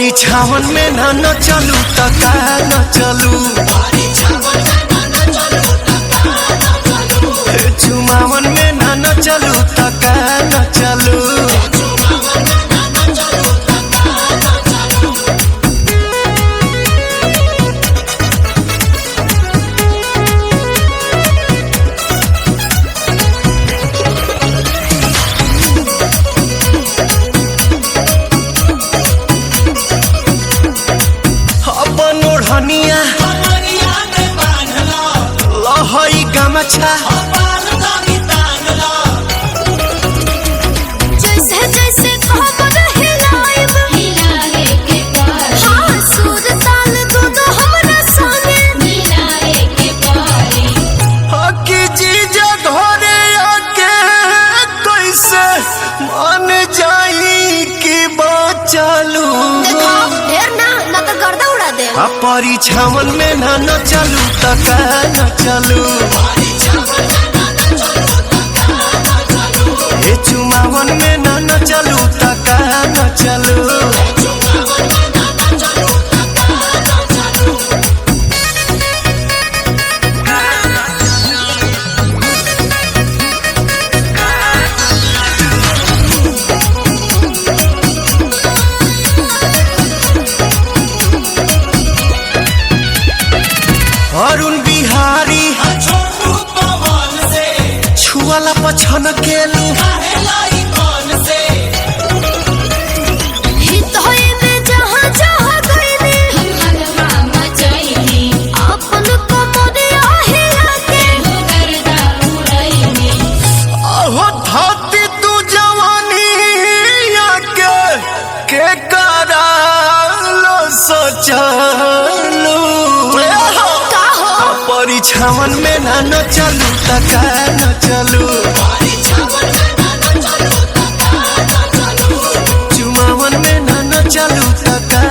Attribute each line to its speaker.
Speaker 1: परिछावन में न चलू तका न चलू, चुमावन में न चलू तका न चलू। अपन ओढ़निया लहई गमछा
Speaker 2: जैसे जैसे खबर हिलाइब हिलाए के पारे, हाँ सुर ताल दोनों हमरा संगे मिलाए के पारे।
Speaker 1: हकी जीजा घरे आके कैसे मान जाई कि बचलू।
Speaker 2: देखो ढेर ना तो गर्दा उड़ा दे।
Speaker 1: परिछावन में न चलू तका न चलू, चुमावन में न चलू तका न चलू। अरुण बिहारी छुआला पछन केलू,
Speaker 2: हित होए में जहाँ जहाँ गइली हम हलवा मचाइली, अपन कमरिया हिला के गर्दा उड़ाइली।
Speaker 1: अहो धरती तू जवानी के करालो सोचलू। परिछावन में न चलू तका न चलू, चुमावन में न चलू तका